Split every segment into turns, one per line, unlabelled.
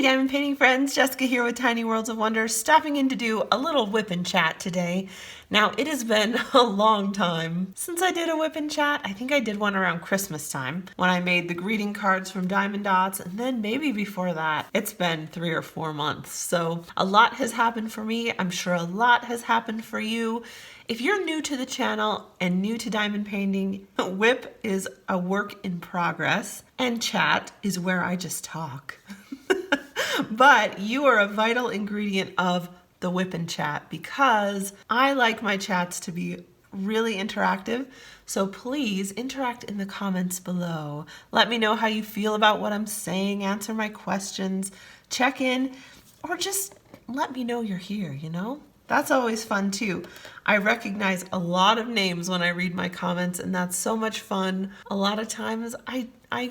diamond painting friends, Jessica here with Tiny Worlds of Wonder, stopping in to do a little WIP and Chat today. Now, it has been a long time since I did a WIP and Chat. I think I did one around Christmas time when I made the greeting cards from Diamond Dots, and then maybe before that. It's been 3 or 4 months, so a lot has happened for me. I'm sure a lot has happened for you. If you're new to the channel and new to diamond painting, WIP is a work in progress, and Chat is where I just talk. But you are a vital ingredient of the WIP and Chat because I like my chats to be really interactive. So please interact in the comments below. Let me know how you feel about what I'm saying, answer my questions, check in, or just let me know you're here, you know? That's always fun too. I recognize a lot of names when I read my comments, and that's so much fun. A lot of times I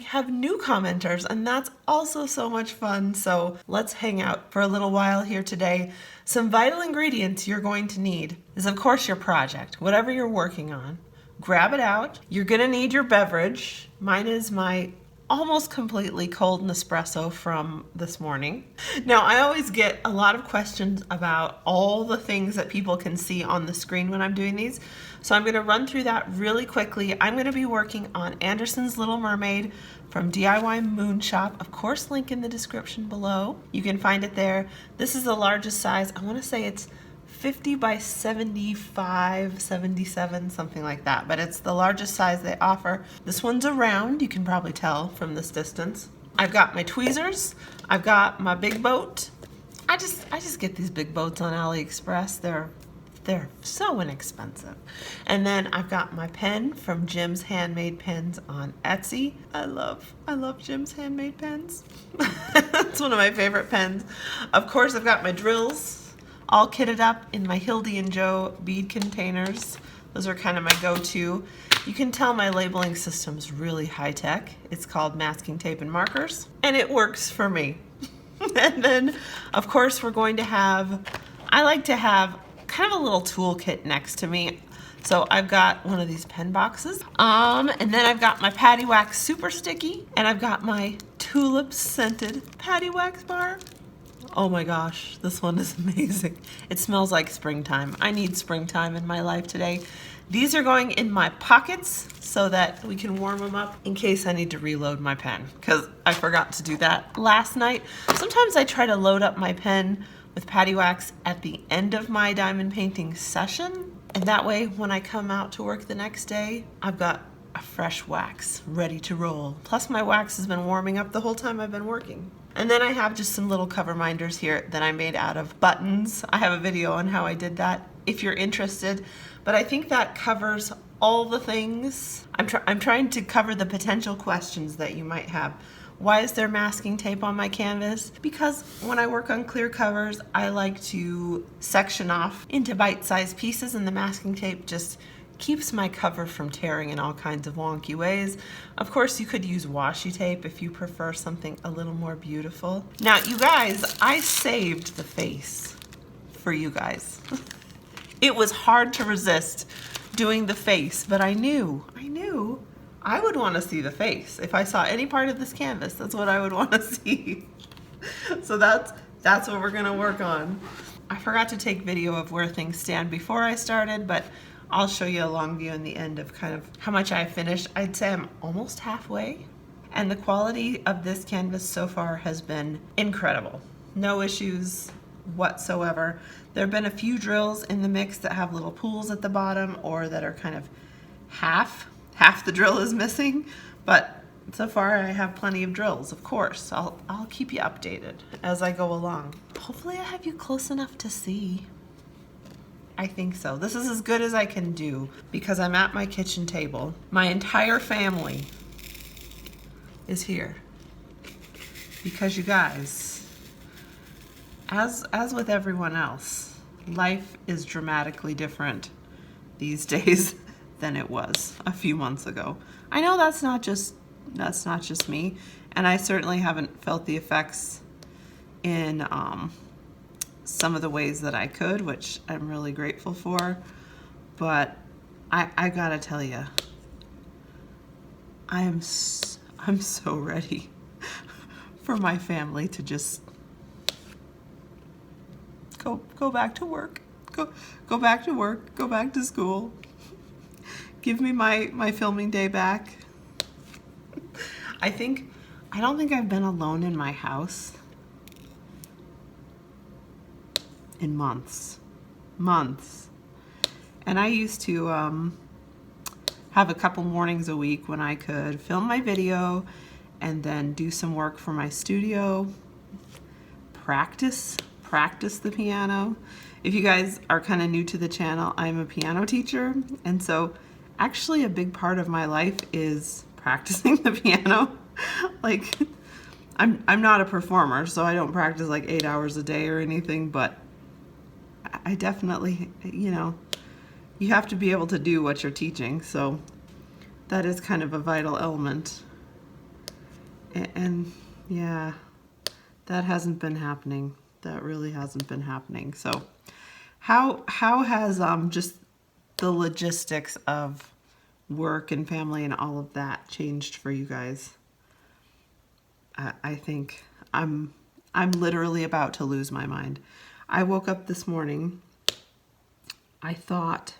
have new commenters, and that's also so much fun. So let's hang out for a little while here today. Some vital ingredients you're going to need is, of course, your project, whatever you're working on. Grab it out. You're gonna need your beverage. Mine is my almost completely cold Nespresso from this morning. Now, I always get a lot of questions about all the things that people can see on the screen when I'm doing these. So I'm going to run through that really quickly. I'm going to be working on Andersen's Little Mermaid from DIY Moon Shop. Of course, link in the description below. You can find it there. This is the largest size. I want to say it's 50 by 75, 77, something like that, but it's the largest size they offer. This one's a round, you can probably tell from this distance. I've got my tweezers, I've got my big boat. I just get these big boats on AliExpress. They're so inexpensive. And then I've got my pen from Jim's Handmade Pens on Etsy. I love Jim's Handmade Pens. It's one of my favorite pens. Of course, I've got my drills, all kitted up in my Hildy and Joe bead containers. Those are kind of my go-to. You can tell my labeling system's really high-tech. It's called masking tape and markers, and it works for me. And then, of course, we're going to have, I like to have kind of a little toolkit next to me. So I've got one of these pen boxes, and then I've got my Patty Wax Super Sticky, and I've got my tulip scented Patty Wax bar. Oh my gosh, this one is amazing. It smells like springtime. I need springtime in my life today. These are going in my pockets so that we can warm them up in case I need to reload my pen, because I forgot to do that last night. Sometimes I try to load up my pen with Patty Wax at the end of my diamond painting session, and that way when I come out to work the next day, I've got a fresh wax ready to roll. Plus my wax has been warming up the whole time I've been working. And then I have just some little cover minders here that I made out of buttons. I have a video on how I did that if you're interested, but I think that covers all the things. I'm trying to cover the potential questions that you might have. Why is there masking tape on my canvas? Because when I work on clear covers, I like to section off into bite-sized pieces, and the masking tape just keeps my cover from tearing in all kinds of wonky ways. Of course, you could use washi tape if you prefer something a little more beautiful. Now, you guys, I saved the face for you guys. It was hard to resist doing the face, but I knew I would want to see the face. If I saw any part of this canvas, that's what I would want to see. So that's what we're gonna work on. I forgot to take video of where things stand before I started, but I'll show you a long view in the end of kind of how much I finished. I'd say I'm almost halfway, and the quality of this canvas so far has been incredible. No issues whatsoever. There have been a few drills in the mix that have little pools at the bottom, or that are kind of half the drill is missing, but so far I have plenty of drills. Of course, I'll keep you updated as I go along. Hopefully I have you close enough to see. I think so. This is as good as I can do because I'm at my kitchen table. My entire family is here because, you guys, as with everyone else, life is dramatically different these days than it was a few months ago. I know that's not just me, and I certainly haven't felt the effects in some of the ways that I could, which I'm really grateful for, but I gotta tell you, I'm so ready for my family to just Go back to work. Go back to work. Go back to school. Give me my filming day back. I don't think I've been alone in my house in months. And I used to have a couple mornings a week when I could film my video and then do some work for my studio, practice the piano. If you guys are kind of new to the channel, I'm a piano teacher, and so actually a big part of my life is practicing the piano. Like, I'm not a performer, so I don't practice like 8 hours a day or anything, but I definitely, you have to be able to do what you're teaching, so that is kind of a vital element. And yeah, that hasn't been happening. That really hasn't been happening. So how has just the logistics of work and family and all of that changed for you guys? I think I'm literally about to lose my mind. I woke up this morning. I thought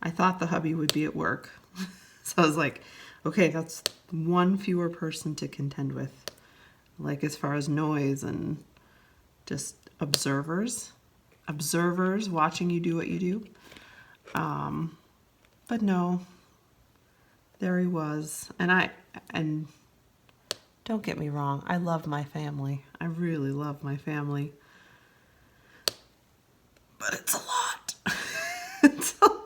the hubby would be at work. So I was like, okay, that's one fewer person to contend with. Like, as far as noise and just observers watching you do what you do. But no, there he was. And don't get me wrong, I love my family. I really love my family. But it's a lot. It's a lot.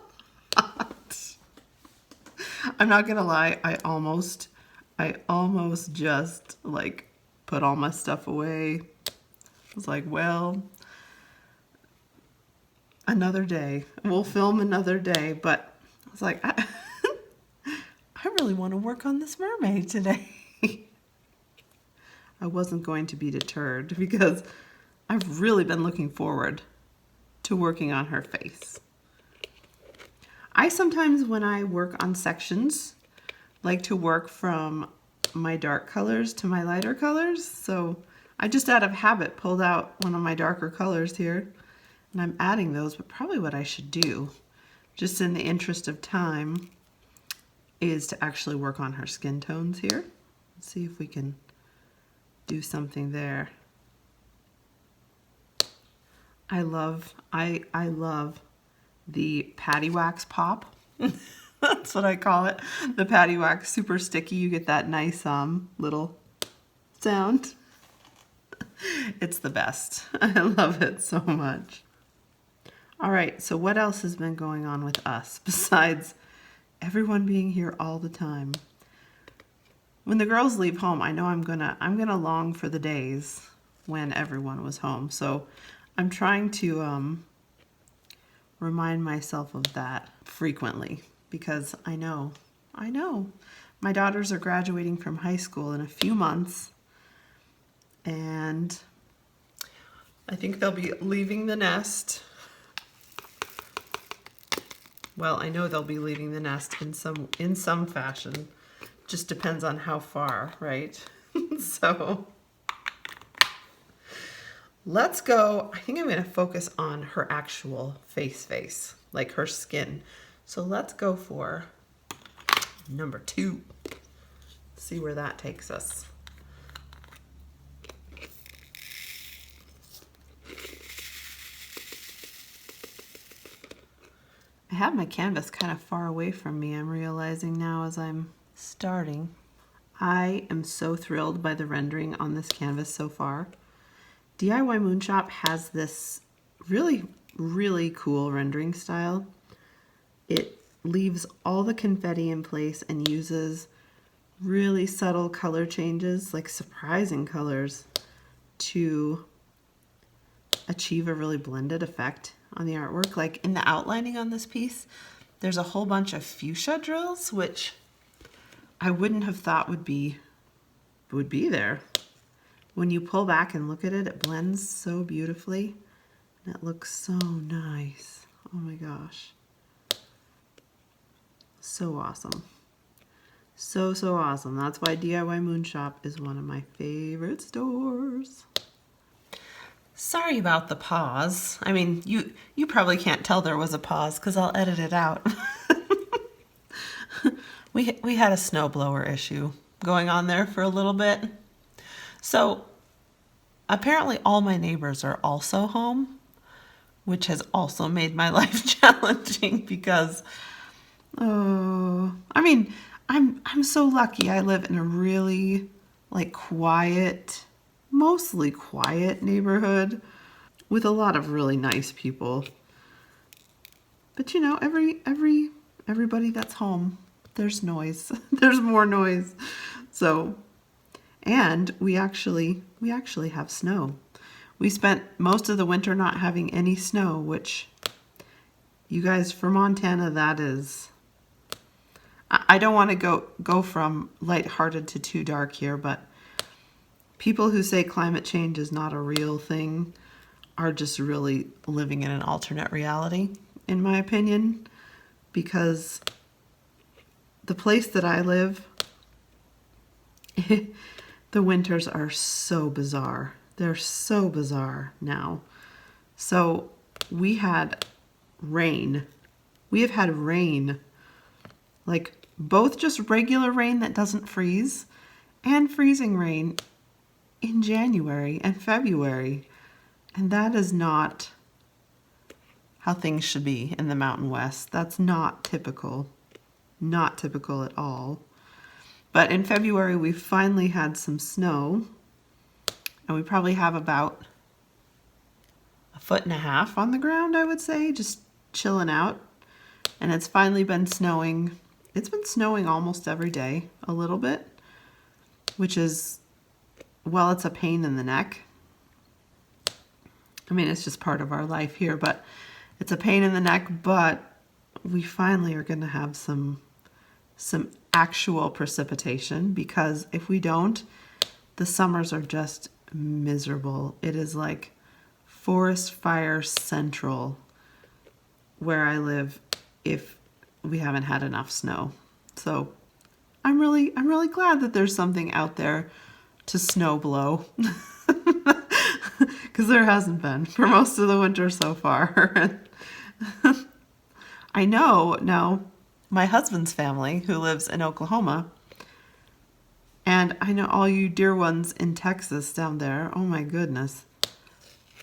I'm not gonna lie, I almost just like put all my stuff away. I was like, well, another day. We'll film another day. But I was like, I really want to work on this mermaid today. I wasn't going to be deterred because I've really been looking forward to working on her face. I sometimes, when I work on sections, like to work from my dark colors to my lighter colors. So I just out of habit pulled out one of my darker colors here, and I'm adding those, but probably what I should do, just in the interest of time, is to actually work on her skin tones here. Let's see if we can do something there. I love the patty wax pop. That's what I call it. The patty wax, super sticky. You get that nice little sound. It's the best. I love it so much. All right, so what else has been going on with us besides everyone being here all the time? When the girls leave home, I know I'm gonna long for the days when everyone was home. So I'm trying to remind myself of that frequently, because I know my daughters are graduating from high school in a few months, and I think they'll be leaving the nest. Well, I know they'll be leaving the nest in some fashion. Just depends on how far, right? So let's go. I think I'm going to focus on her actual face, like her skin. So let's go for number 2. See where that takes us. I have my canvas kind of far away from me, I'm realizing now as I'm starting. I am so thrilled by the rendering on this canvas so far. DIY Moonshop has this really, really cool rendering style. It leaves all the confetti in place and uses really subtle color changes, like surprising colors, to achieve a really blended effect on the artwork. Like in the outlining on this piece, there's a whole bunch of fuchsia drills, which I wouldn't have thought would be there. When you pull back and look at it, it blends so beautifully, and it looks so nice. Oh my gosh. So awesome. So awesome. That's why DIY Moonshop is one of my favorite stores. Sorry about the pause. I mean, you probably can't tell there was a pause because I'll edit it out. We had a snowblower issue going on there for a little bit. So apparently all my neighbors are also home, which has also made my life challenging because I mean, I'm so lucky. I live in a really like quiet, mostly quiet neighborhood with a lot of really nice people. But you know, everybody that's home, there's noise. There's more noise. So, and we actually have snow. We spent most of the winter not having any snow, which you guys, for Montana, that is, I don't want to go from lighthearted to too dark here, but people who say climate change is not a real thing are just really living in an alternate reality, in my opinion, because the place that I live, the winters are so bizarre. They're so bizarre now. So we had rain. We have had rain, like both just regular rain that doesn't freeze and freezing rain in January and February. And that is not how things should be in the Mountain West. That's not typical. Not typical at all. But in February, we finally had some snow. And we probably have about 1.5 feet on the ground, I would say, just chilling out. And it's finally been snowing. It's been snowing almost every day, a little bit, which is, well, it's a pain in the neck. I mean, it's just part of our life here, but it's a pain in the neck. But we finally are going to have some actual precipitation, because if we don't, the summers are just miserable. It is like forest fire central where I live if we haven't had enough snow. So I'm really glad that there's something out there to snow blow. Because there hasn't been for most of the winter so far. I know now my husband's family who lives in Oklahoma, and I know all you dear ones in Texas down there. Oh my goodness.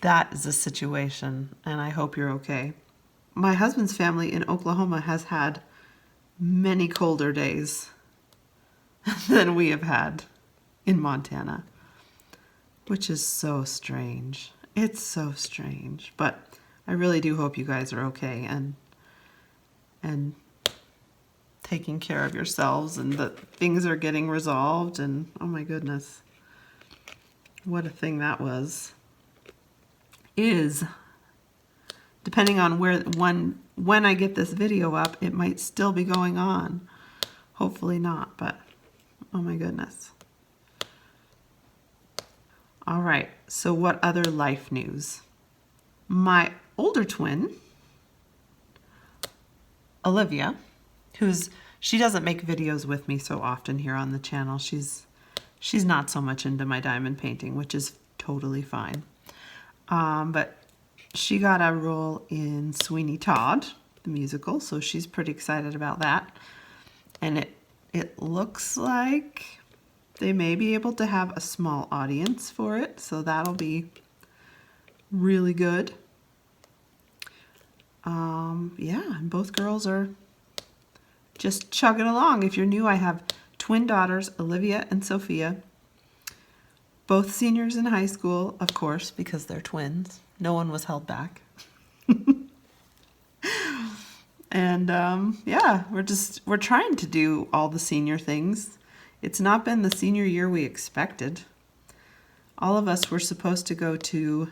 That is a situation, and I hope you're okay. My husband's family in Oklahoma has had many colder days than we have had in Montana, which is so strange. It's so strange, but I really do hope you guys are okay and taking care of yourselves and that things are getting resolved. And oh my goodness, what a thing that was. Is, depending on when I get this video up, it might still be going on. Hopefully not, but oh my goodness. All right, so what other life news? My older twin, Olivia, she doesn't make videos with me so often here on the channel. She's not so much into my diamond painting, which is totally fine. But she got a role in Sweeney Todd, the musical, so she's pretty excited about that. And it looks like they may be able to have a small audience for it, so that'll be really good. Yeah, and both girls are just chugging along. If you're new, I have twin daughters, Olivia and Sophia, both seniors in high school, of course, because they're twins. No one was held back. And yeah, we're trying to do all the senior things. It's not been the senior year we expected. All of us were supposed to go to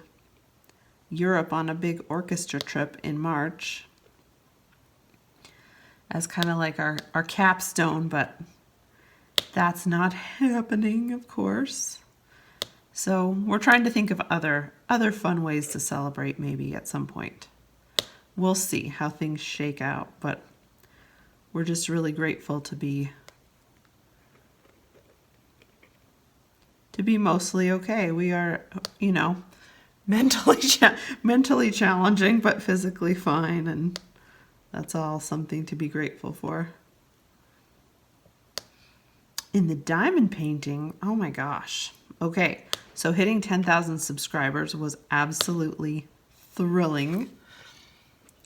Europe on a big orchestra trip in March as kind of like our capstone, but that's not happening, of course. So we're trying to think of other fun ways to celebrate maybe at some point. We'll see how things shake out, but we're just really grateful to be mostly okay. We are, mentally challenging, but physically fine, and that's all something to be grateful for. In the diamond painting, oh my gosh. Okay, so hitting 10,000 subscribers was absolutely thrilling.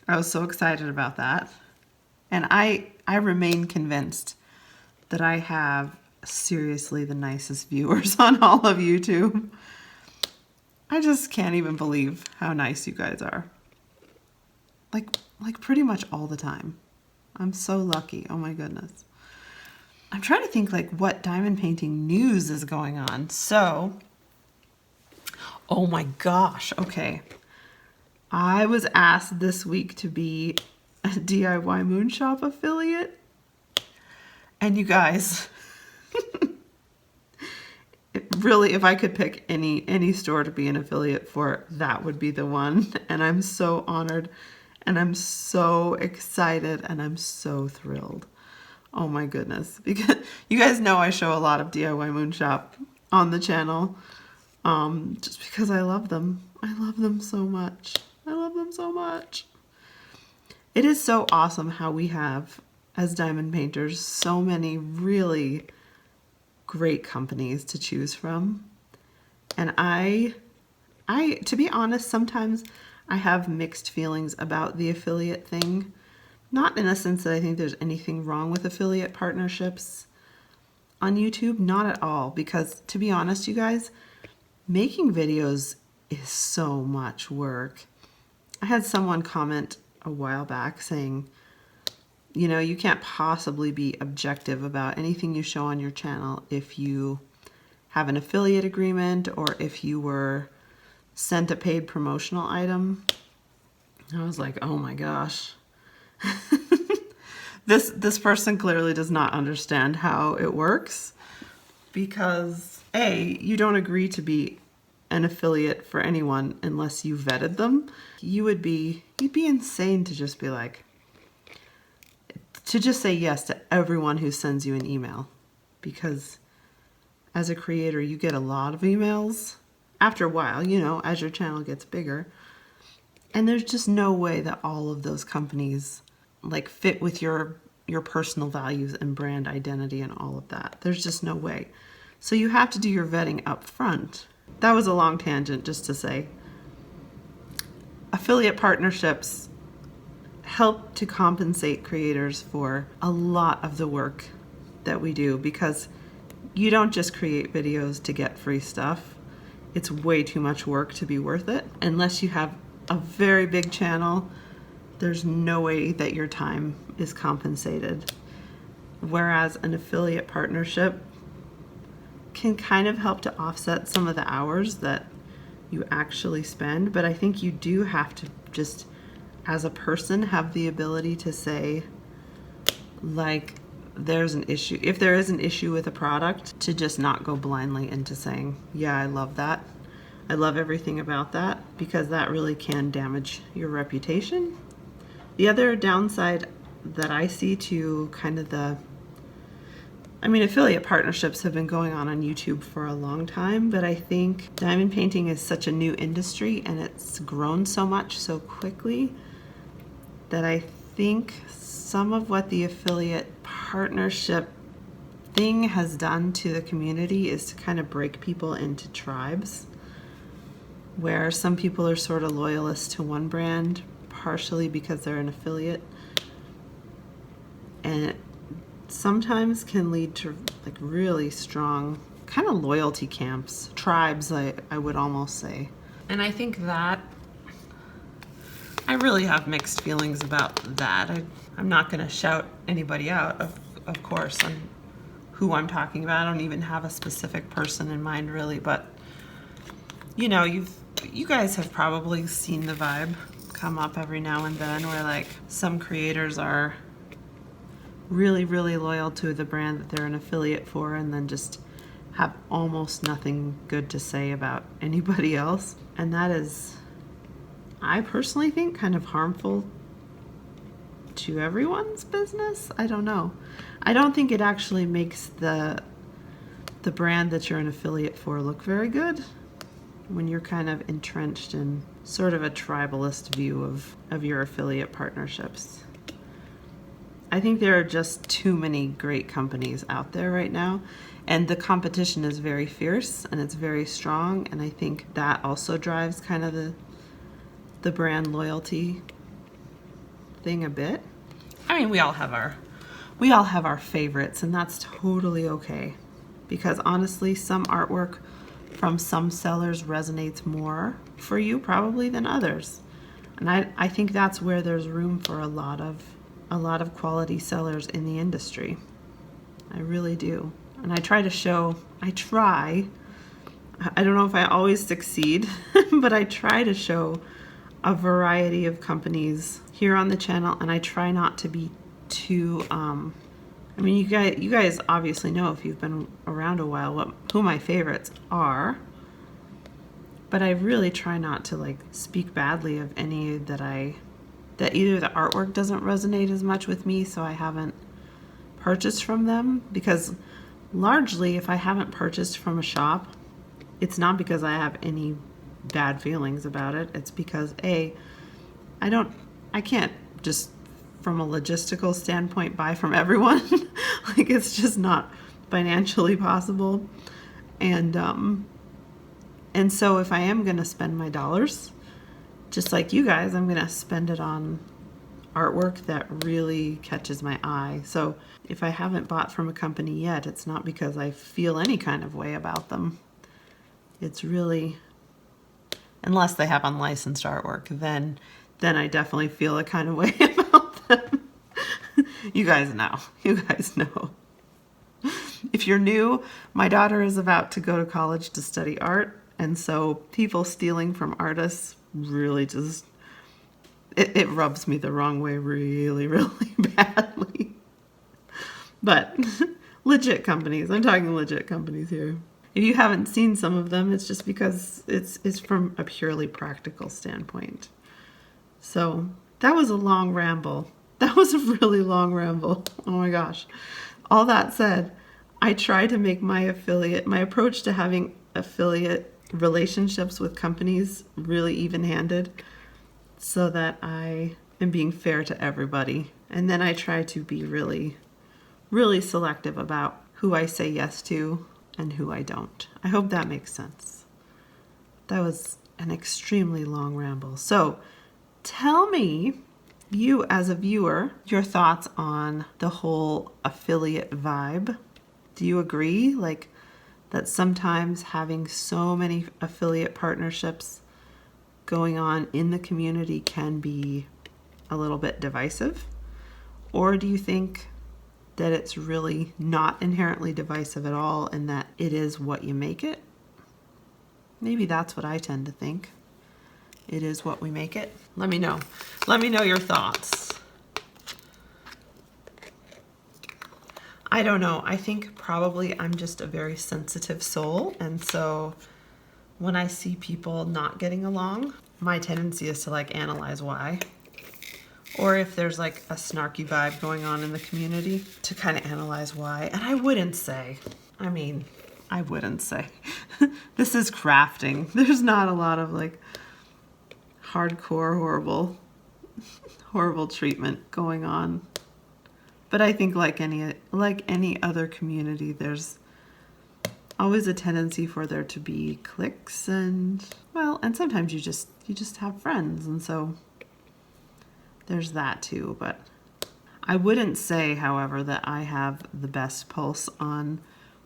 I was so excited about that. And I remain convinced that I have seriously the nicest viewers on all of YouTube. I just can't even believe how nice you guys are. Like pretty much all the time. I'm so lucky. Oh my goodness. I'm trying to think like what diamond painting news is going on. So, oh my gosh. Okay. I was asked this week to be a DIY Moonshop affiliate. And you guys, really, if I could pick any store to be an affiliate for, that would be the one. And I'm so honored, and I'm so excited, and I'm so thrilled. Oh my goodness. Because you guys know I show a lot of DIY Moonshop on the channel, just because I love them. I love them so much. I love them so much. It is so awesome how we have, as diamond painters, so many really great companies to choose from. And I to be honest, sometimes I have mixed feelings about the affiliate thing. Not in a sense that I think there's anything wrong with affiliate partnerships on YouTube, not at all, because to be honest, you guys, making videos is so much work. I had someone comment a while back saying, you know, you can't possibly be objective about anything you show on your channel if you have an affiliate agreement or if you were sent a paid promotional item. I was like, oh my gosh. This person clearly does not understand how it works, because A, you don't agree to be an affiliate for anyone unless you vetted them. You'd be insane to just be like, to just say yes to everyone who sends you an email, because as a creator you get a lot of emails after a while, you know, as your channel gets bigger, and there's just no way that all of those companies like fit with your personal values and brand identity and all of that. There's just no way. So you have to do your vetting up front. That was a long tangent just to say affiliate partnerships help to compensate creators for a lot of the work that we do, because you don't just create videos to get free stuff. It's way too much work to be worth it. Unless you have a very big channel, there's no way that your time is compensated. Whereas an affiliate partnership can kind of help to offset some of the hours that you actually spend, but I think you do have to just, as a person, have the ability to say, like, there's an issue. If there is an issue with a product, to just not go blindly into saying, yeah, I love that. I love everything about that, because that really can damage your reputation. The other downside that I see to kind of affiliate partnerships have been going on YouTube for a long time, but I think diamond painting is such a new industry and it's grown so much so quickly that I think some of what the affiliate partnership thing has done to the community is to kind of break people into tribes, where some people are sort of loyalists to one brand, partially because they're an affiliate, and it sometimes can lead to like really strong kind of loyalty camps, tribes, I would almost say. And I think that I really have mixed feelings about that. I'm not going to shout anybody out, of course, on who I'm talking about. I don't even have a specific person in mind, really, but you know, you guys have probably seen the vibe come up every now and then, where like some creators are really, really loyal to the brand that they're an affiliate for, and then just have almost nothing good to say about anybody else. And that is, I personally think, kind of harmful to everyone's business. I don't know. I don't think it actually makes the brand that you're an affiliate for look very good, when you're kind of entrenched in sort of a tribalist view of your affiliate partnerships. I think there are just too many great companies out there right now, and the competition is very fierce and it's very strong, and I think that also drives kind of the brand loyalty thing a bit. I mean, we all have our favorites, and that's totally okay, because honestly, some artwork from some sellers resonates more for you probably than others. And I think that's where there's room for a lot of quality sellers in the industry. I really do. And I don't know if I always succeed, but I try to show a variety of companies here on the channel, and I try not to be too I mean, you guys obviously know, if you've been around a while, who my favorites are, but I really try not to like speak badly of any that either the artwork doesn't resonate as much with me, so I haven't purchased from them, because largely if I haven't purchased from a shop, it's not because I have any bad feelings about it. It's because I can't just from a logistical standpoint buy from everyone. Like, it's just not financially possible. And so if I am going to spend my dollars, just like you guys, I'm going to spend it on artwork that really catches my eye. So if I haven't bought from a company yet, it's not because I feel any kind of way about them. It's really, unless they have unlicensed artwork, then I definitely feel a kind of way about them. You guys know. If you're new, my daughter is about to go to college to study art, and so people stealing from artists really just, it rubs me the wrong way really, really badly. But legit companies, I'm talking legit companies here. If you haven't seen some of them, it's just because it's from a purely practical standpoint. So that was a long ramble. That was a really long ramble. Oh my gosh. All that said, I try to make my approach to having affiliate relationships with companies really even-handed, so that I am being fair to everybody. And then I try to be really, really selective about who I say yes to and who I don't. I hope that makes sense. That was an extremely long ramble. So tell me, you as a viewer, your thoughts on the whole affiliate vibe. Do you agree, like, that sometimes having so many affiliate partnerships going on in the community can be a little bit divisive? Or do you think that it's really not inherently divisive at all, and that it is what you make it? Maybe that's what I tend to think. It is what we make it. Let me know. Let me know your thoughts. I don't know. I think probably I'm just a very sensitive soul, and so when I see people not getting along, my tendency is to like analyze why. Or if there's like a snarky vibe going on in the community, to kind of analyze why. And I wouldn't say, this is crafting. There's not a lot of like hardcore, horrible treatment going on. But I think like any other community, there's always a tendency for there to be cliques, and sometimes you just have friends, and so there's that too. But I wouldn't say, however, that I have the best pulse on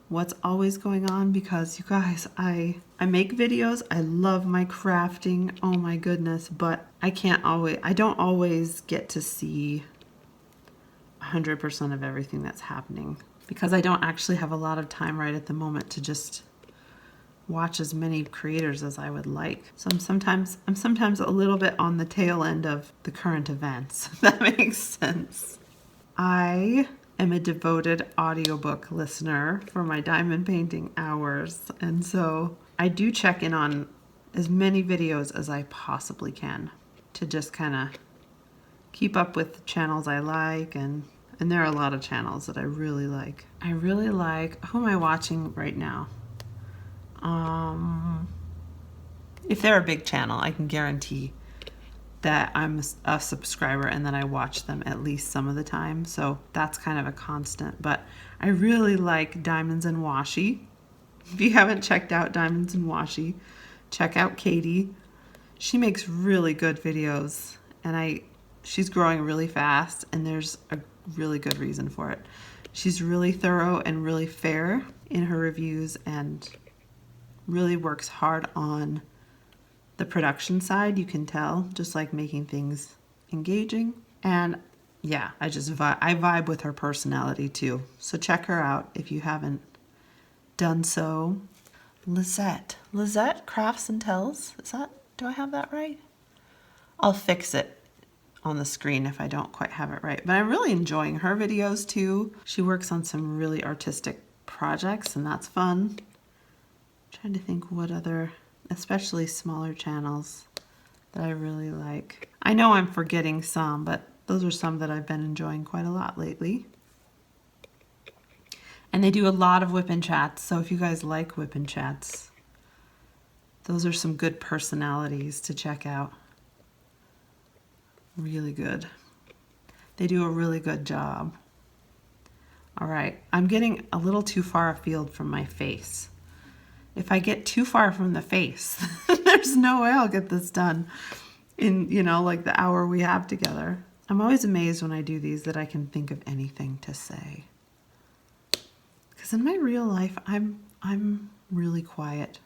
what's always going on, because you guys, I make videos, I love my crafting, oh my goodness, but I don't always get to see 100% of everything that's happening, because I don't actually have a lot of time right at the moment to just watch as many creators as I would like. So I'm sometimes a little bit on the tail end of the current events, if that makes sense. I am a devoted audiobook listener for my diamond painting hours, and so I do check in on as many videos as I possibly can to just kind of keep up with channels I like, and there are a lot of channels that I really like. Who am I watching right now? If they're a big channel, I can guarantee that I'm a subscriber and that I watch them at least some of the time. So that's kind of a constant. But I really like Diamonds and Washi. If you haven't checked out Diamonds and Washi, check out Katie. She makes really good videos, and she's growing really fast, and there's a really good reason for it. She's really thorough and really fair in her reviews and really works hard on the production side. You can tell, just like making things engaging. And yeah, I vibe with her personality too. So check her out if you haven't done so. Lizette Crafts and Tells. Do I have that right? I'll fix it on the screen if I don't quite have it right. But I'm really enjoying her videos too. She works on some really artistic projects, and that's fun. I'm trying to think what other, especially smaller channels, that I really like. I know I'm forgetting some, but those are some that I've been enjoying quite a lot lately. And they do a lot of WIP and Chats, so if you guys like WIP and Chats, those are some good personalities to check out. Really good. They do a really good job. All right, I'm getting a little too far afield from my face. If I get too far from the face, there's no way I'll get this done in, like the hour we have together. I'm always amazed when I do these that I can think of anything to say. Because in my real life, I'm really quiet.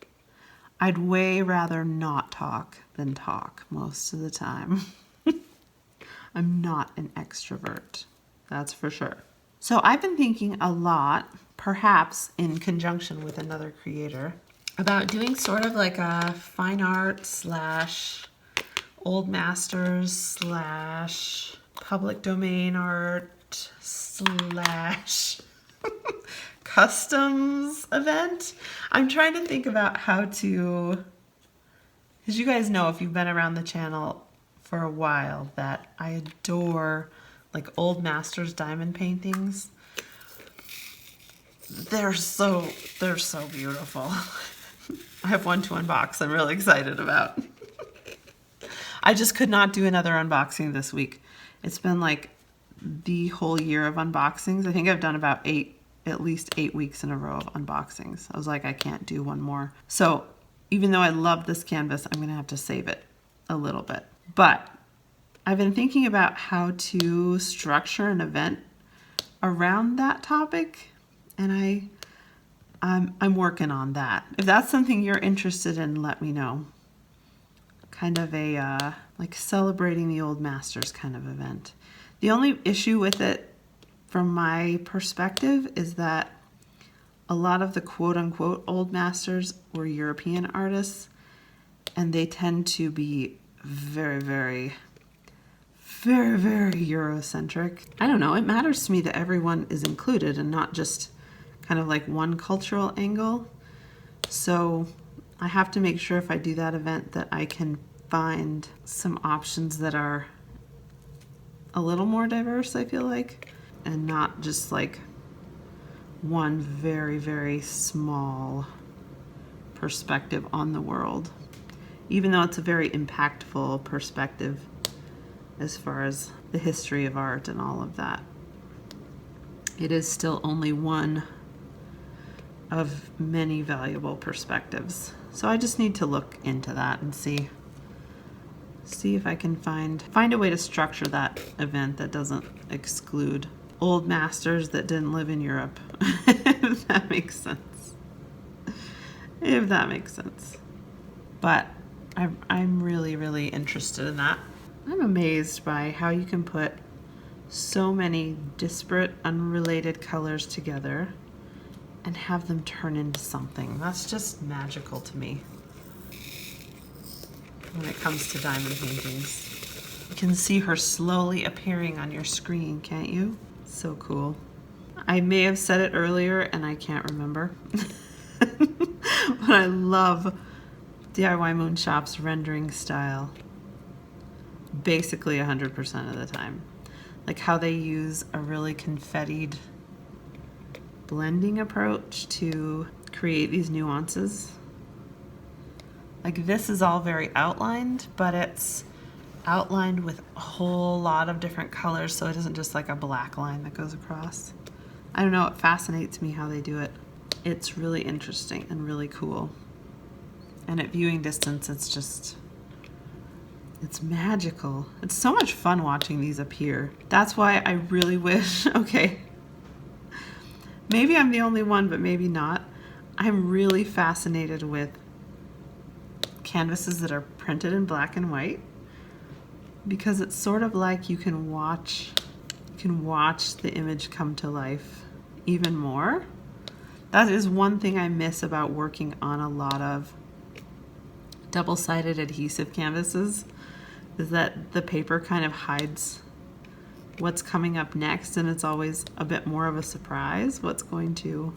I'd way rather not talk than talk most of the time. I'm not an extrovert, that's for sure. So I've been thinking a lot, perhaps in conjunction with another creator, about doing sort of like a fine art / old masters / public domain art / customs event. I'm trying to think about how to, because you guys know, if you've been around the channel for a while, that I adore like old masters diamond paintings. They're so beautiful. I have one to unbox I'm really excited about. I just could not do another unboxing this week. It's been like the whole year of unboxings. I think I've done about at least 8 weeks in a row of unboxings. I was like, I can't do one more. So even though I love this canvas, I'm gonna have to save it a little bit. But I've been thinking about how to structure an event around that topic, and I'm working on that. If that's something you're interested in, let me know. Kind of a like celebrating the old masters kind of event. The only issue with it from my perspective is that a lot of the quote-unquote old masters were European artists, and they tend to be very, very, very, very Eurocentric. I don't know, it matters to me that everyone is included and not just kind of like one cultural angle. So I have to make sure if I do that event that I can find some options that are a little more diverse, I feel like, and not just like one very, very small perspective on the world. Even though it's a very impactful perspective as far as the history of art and all of that, it is still only one of many valuable perspectives. So I just need to look into that and see if I can find a way to structure that event that doesn't exclude old masters that didn't live in Europe. If that makes sense. If that makes sense. But I'm really, really interested in that. I'm amazed by how you can put so many disparate, unrelated colors together and have them turn into something. That's just magical to me when it comes to diamond paintings. You can see her slowly appearing on your screen, can't you? So cool. I may have said it earlier and I can't remember. But I love DIY Moon Shop's rendering style basically 100% of the time. Like how they use a really confettied blending approach to create these nuances. Like this is all very outlined, but it's outlined with a whole lot of different colors, so it isn't just like a black line that goes across. I don't know, it fascinates me how they do it. It's really interesting and really cool. And at viewing distance, it's magical. It's so much fun watching these appear. That's why I really wish, okay, maybe I'm the only one, but maybe not. I'm really fascinated with canvases that are printed in black and white, because it's sort of like you can watch the image come to life even more. That is one thing I miss about working on a lot of double-sided adhesive canvases, is that the paper kind of hides what's coming up next, and it's always a bit more of a surprise what's going to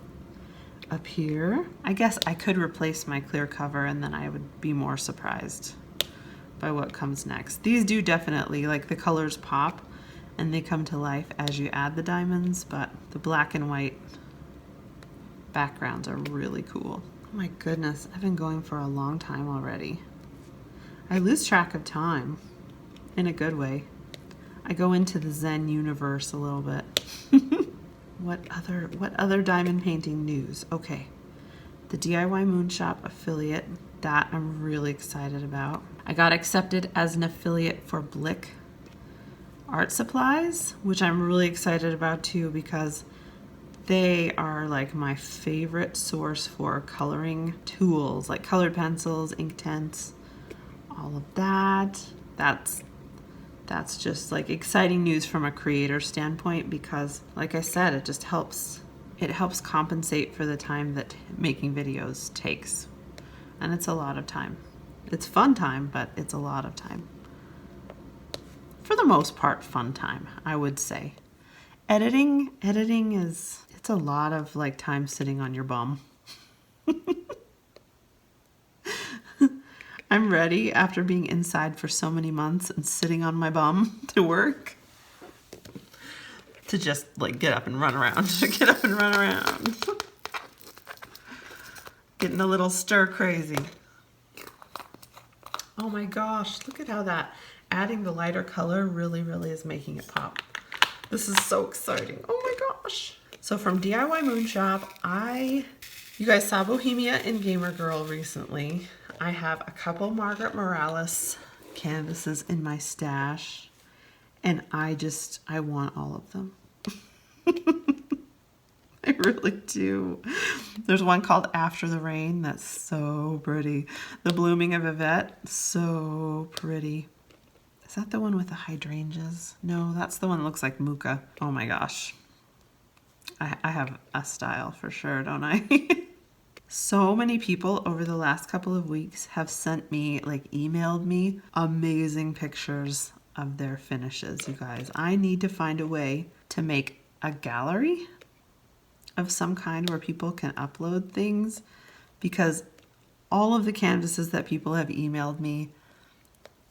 appear. I guess I could replace my clear cover and then I would be more surprised by what comes next. These do definitely, like, the colors pop and they come to life as you add the diamonds, but the black and white backgrounds are really cool. Oh my goodness, I've been going for a long time already. I lose track of time in a good way. I go into the Zen universe a little bit. What other diamond painting news? Okay, the DIY Moonshop affiliate, that I'm really excited about. I got accepted as an affiliate for Blick Art Supplies, which I'm really excited about too, because they are like my favorite source for coloring tools, like colored pencils, ink tents, all of that. That's just like exciting news from a creator standpoint, because like I said, it just helps compensate for the time that making videos takes. And it's a lot of time. It's fun time, but it's a lot of time. For the most part, fun time, I would say. Editing it's a lot of like time sitting on your bum. I'm ready, after being inside for so many months and sitting on my bum to work, to just like get up and run around. Get up and run around. Getting a little stir crazy. Oh my gosh, look at how that adding the lighter color really is making it pop. This is so exciting. Oh my gosh. So from DIY Moonshop, you guys saw Bohemia and Gamer Girl recently. I have a couple Margaret Morales canvases in my stash, and I want all of them. I really do. There's one called After the Rain that's so pretty. The Blooming of Yvette, so pretty. Is that the one with the hydrangeas? No, that's the one that looks like Muka. Oh my gosh. I have a style for sure, don't I? So many people over the last couple of weeks have sent me, like emailed me, amazing pictures of their finishes, you guys. I need to find a way to make a gallery of some kind where people can upload things, because all of the canvases that people have emailed me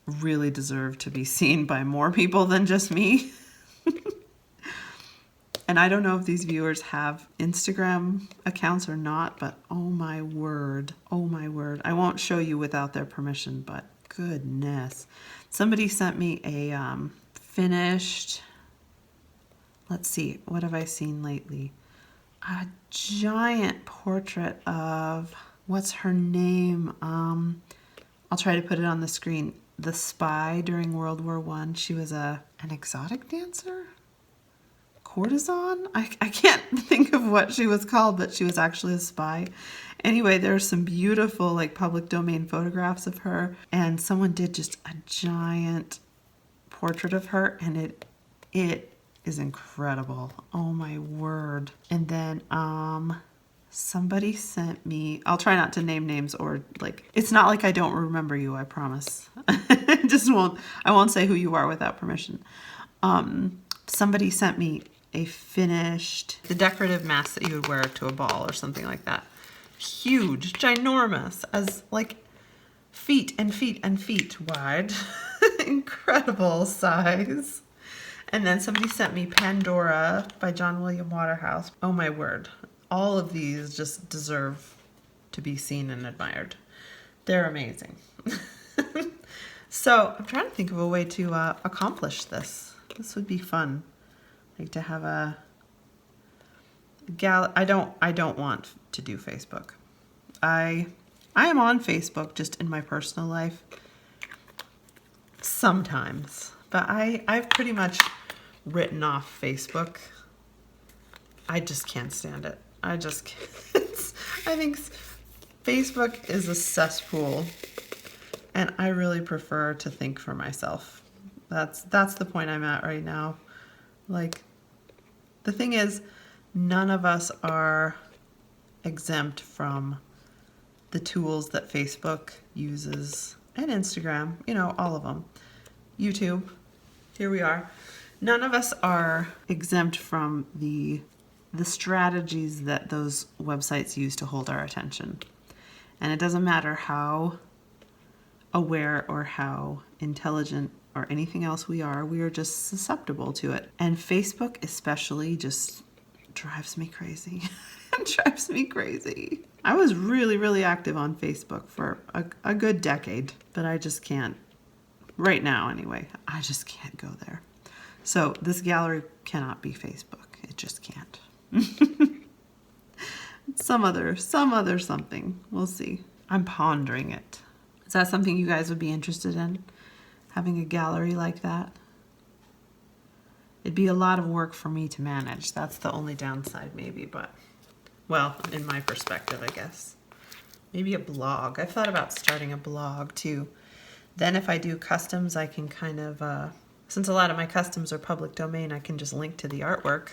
really deserve to be seen by more people than just me. And I don't know if these viewers have Instagram accounts or not, but oh my word, oh my word. I won't show you without their permission, but goodness. Somebody sent me a finished, let's see, what have I seen lately? A giant portrait of, what's her name? I'll try to put it on the screen. The spy during World War I. She was an exotic dancer? Courtesan? I can't think of what she was called, but she was actually a spy. Anyway, there's some beautiful like public domain photographs of her, and someone did just a giant portrait of her, and it is incredible. Oh my word. And then somebody sent me, I'll try not to name names, or like, it's not like I don't remember you, I promise. I won't say who you are without permission. Somebody sent me a finished, the decorative mask that you would wear to a ball or something like that. Huge, ginormous, as like feet and feet and feet wide. Incredible size. And then somebody sent me Pandora by John William Waterhouse. Oh my word. All of these just deserve to be seen and admired. They're amazing. So I'm trying to think of a way to accomplish this. This would be fun, like to have a I don't want to do Facebook. I am on Facebook just in my personal life sometimes, but I've pretty much written off Facebook. I just can't stand it. I just can't. I think Facebook is a cesspool, and I really prefer to think for myself. That's the point I'm at right now. Like, the thing is, none of us are exempt from the tools that Facebook uses, and Instagram, you know, all of them. YouTube, here we are. None of us are exempt from the strategies that those websites use to hold our attention. And it doesn't matter how aware or how intelligent or anything else we are just susceptible to it. And Facebook especially just drives me crazy. It drives me crazy. I was really, really active on Facebook for a good decade, but I just can't, right now anyway, I just can't go there. So this gallery cannot be Facebook. It just can't. Some other something. We'll see. I'm pondering it. Is that something you guys would be interested in? Having a gallery like that? It'd be a lot of work for me to manage. That's the only downside maybe, but, well, in my perspective, I guess. Maybe a blog. I've thought about starting a blog too. Then if I do customs, I can kind of, since a lot of my customs are public domain, I can just link to the artwork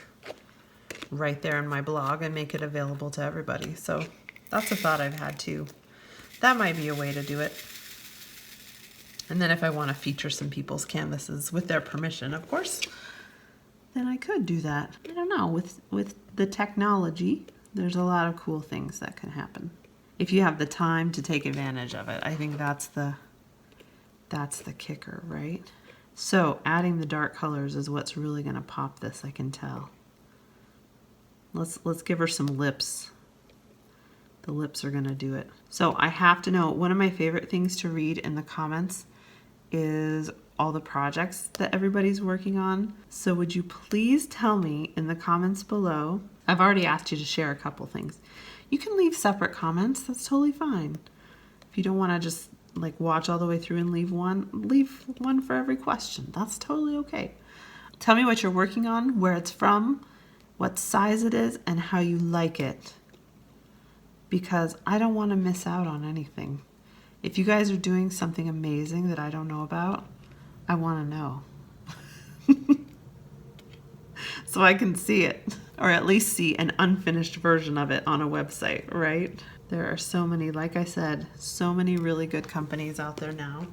right there in my blog and make it available to everybody. So that's a thought I've had too. That might be a way to do it. And then if I want to feature some people's canvases with their permission, of course, then I could do that. I don't know, with the technology, there's a lot of cool things that can happen. If you have the time to take advantage of it, I think that's the kicker, right? So adding the dark colors is what's really going to pop this, I can tell. Let's give her some lips. The lips are going to do it. So I have to know, one of my favorite things to read in the comments is all the projects that everybody's working on. So would you please tell me in the comments below, I've already asked you to share a couple things. You can leave separate comments, that's totally fine. If you don't want to just like watch all the way through and leave one for every question. That's totally okay. Tell me what you're working on, where it's from, what size it is, and how you like it. Because I don't want to miss out on anything. If you guys are doing something amazing that I don't know about, I want to know. So I can see it, or at least see an unfinished version of it on a website, right? There are so many, like I said, so many really good companies out there now.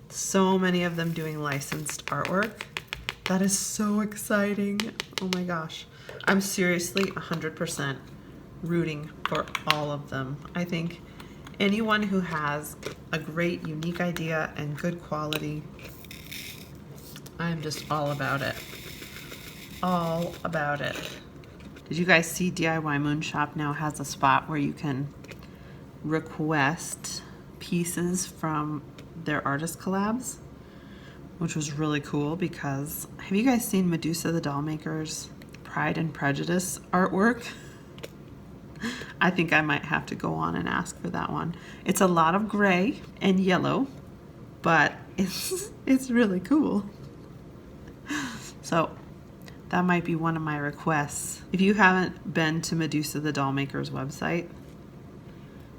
So many of them doing licensed artwork. That is so exciting. Oh my gosh. I'm seriously 100% rooting for all of them. I think anyone who has a great, unique idea and good quality, I'm just all about it. All about it. Did you guys see DIY Moon Shop now has a spot where you can request pieces from their artist collabs, which was really cool because, have you guys seen Medusa the Dollmaker's Pride and Prejudice artwork? I think I might have to go on and ask for that one. It's a lot of gray and yellow, but it's really cool. So that might be one of my requests. If you haven't been to Medusa the Dollmaker's website,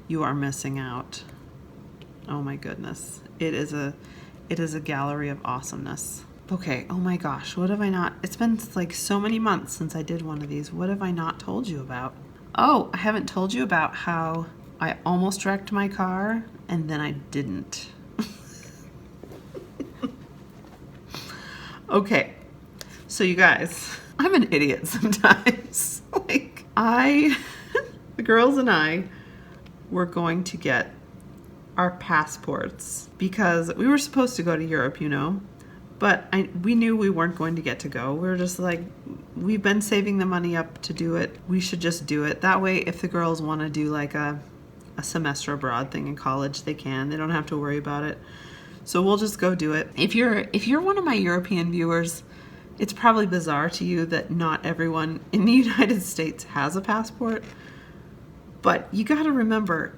you are missing out. Oh my goodness. It is a gallery of awesomeness. Okay, oh my gosh, what have I not, it's been like so many months since I did one of these. What have I not told you about? Oh, I haven't told you about how I almost wrecked my car and then I didn't. Okay, so you guys, I'm an idiot sometimes. Like, the girls and I were going to get our passports because we were supposed to go to Europe, you know, but we knew we weren't going to get to go. We were just like, we've been saving the money up to do it. We should just do it. That way, if the girls want to do like a a semester abroad thing in college, they can. They don't have to worry about it. So we'll just go do it. If you're one of my European viewers, it's probably bizarre to you that not everyone in the United States has a passport. But you got to remember,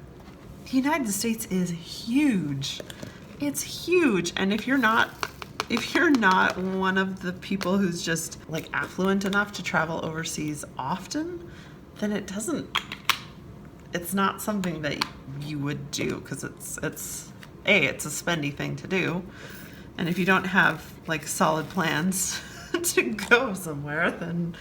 the United States is huge. It's huge. And if you're not one of the people who's just like affluent enough to travel overseas often, then it's not something that you would do, because it's a spendy thing to do. And if you don't have like solid plans to go somewhere, then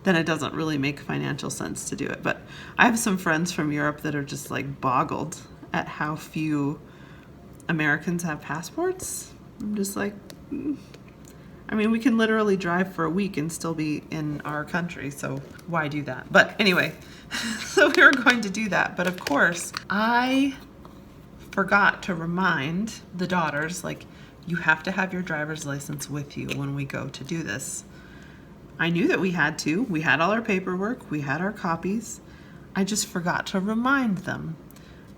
it doesn't really make financial sense to do it. But I have some friends from Europe that are just like boggled at how few Americans have passports. I'm just like, I mean, we can literally drive for a week and still be in our country, so why do that? But anyway, so we were going to do that. But of course, I forgot to remind the daughters, like, you have to have your driver's license with you when we go to do this. I knew that we had to. We had all our paperwork. We had our copies. I just forgot to remind them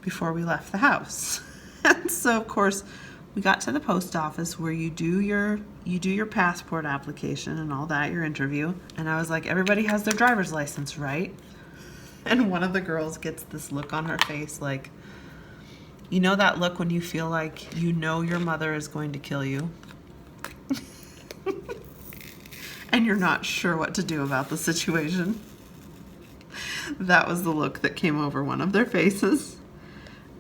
before we left the house. And so, of course, we got to the post office where you do your passport application and all that, your interview. And I was like, everybody has their driver's license, right? And one of the girls gets this look on her face, like, you know that look when you feel like you know your mother is going to kill you? And you're not sure what to do about the situation. That was the look that came over one of their faces.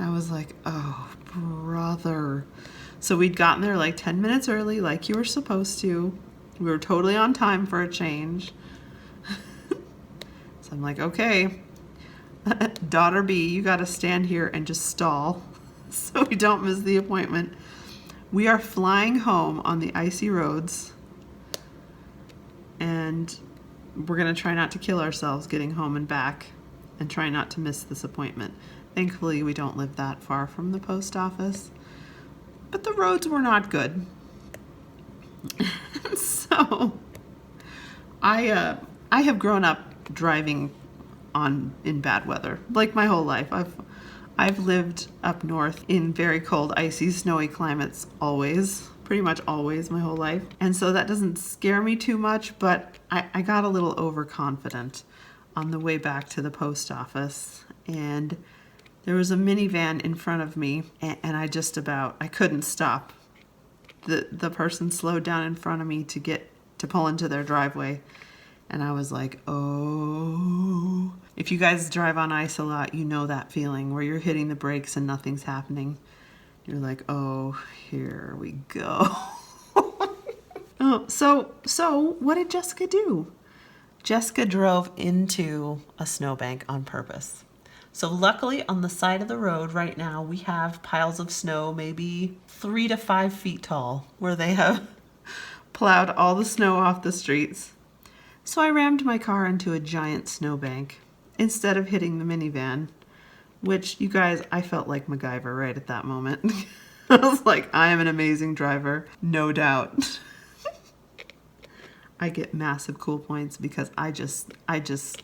I was like, oh, brother. So we'd gotten there like 10 minutes early, like you were supposed to. We were totally on time for a change. So I'm like, okay, daughter B, you got to stand here and just stall so we don't miss the appointment. We are flying home on the icy roads, and we're going to try not to kill ourselves getting home and back and try not to miss this appointment. Thankfully, we don't live that far from the post office, but the roads were not good. So I have grown up driving in bad weather, like my whole life. I've lived up north in very cold, icy, snowy climates pretty much always my whole life. And so that doesn't scare me too much, but I got a little overconfident on the way back to the post office. And there was a minivan in front of me, and I couldn't stop. The person slowed down in front of me to pull into their driveway. And I was like, oh. If you guys drive on ice a lot, you know that feeling where you're hitting the brakes and nothing's happening. You're like, oh, here we go. So what did Jessica do? Jessica drove into a snowbank on purpose. So luckily on the side of the road right now, we have piles of snow, maybe 3 to 5 feet tall, where they have plowed all the snow off the streets. So I rammed my car into a giant snowbank instead of hitting the minivan, which, you guys, I felt like MacGyver right at that moment. I was like, I am an amazing driver, no doubt. I get massive cool points because I just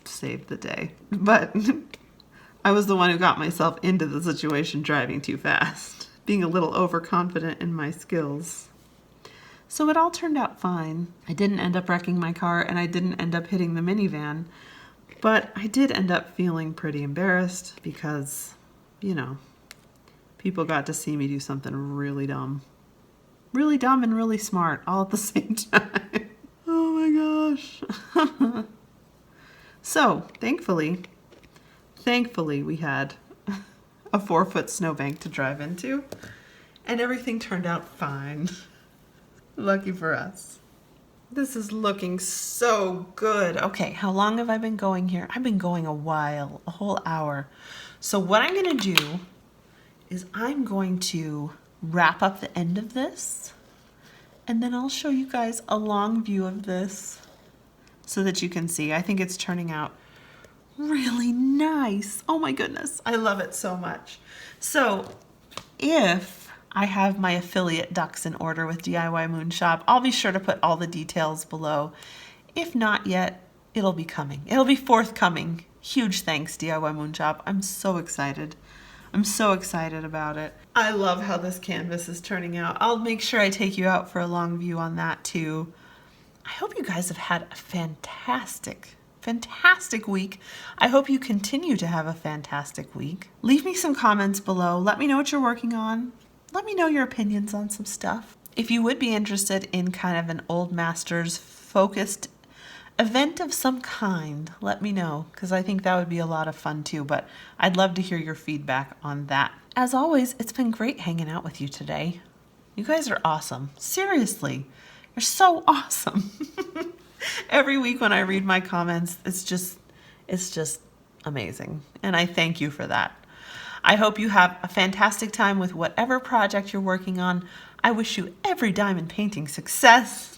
saved the day. But I was the one who got myself into the situation driving too fast, being a little overconfident in my skills. So it all turned out fine. I didn't end up wrecking my car, and I didn't end up hitting the minivan, but I did end up feeling pretty embarrassed because, people got to see me do something really dumb. Really dumb and really smart all at the same time. Oh my gosh. So, thankfully, we had a 4-foot snowbank to drive into, and everything turned out fine. Lucky for us. This is looking so good. Okay, how long have I been going here? I've been going a while, a whole hour. So what I'm going to do is I'm going to wrap up the end of this, and then I'll show you guys a long view of this so that you can see. I think it's turning out really nice. Oh my goodness, I love it so much. So if I have my affiliate ducks in order with DIY Moon Shop, I'll be sure to put all the details below. If not yet, it'll be coming. It'll be forthcoming. Huge thanks, DIY Moon Shop. I'm so excited. I'm so excited about it. I love how this canvas is turning out. I'll make sure I take you out for a long view on that too. I hope you guys have had a fantastic week. I hope you continue to have a fantastic week. Leave me some comments below. Let me know what you're working on. Let me know your opinions on some stuff. If you would be interested in kind of an old masters focused event of some kind, let me know, because I think that would be a lot of fun too, but I'd love to hear your feedback on that. As always, it's been great hanging out with you today. You guys are awesome. Seriously, you're so awesome. Every week when I read my comments, it's just amazing. And I thank you for that. I hope you have a fantastic time with whatever project you're working on. I wish you every diamond painting success.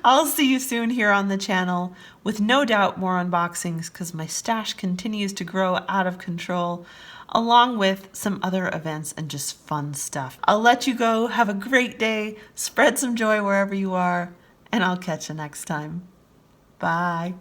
I'll see you soon here on the channel with no doubt more unboxings because my stash continues to grow out of control, along with some other events and just fun stuff. I'll let you go. Have a great day. Spread some joy wherever you are, and I'll catch you next time. Bye.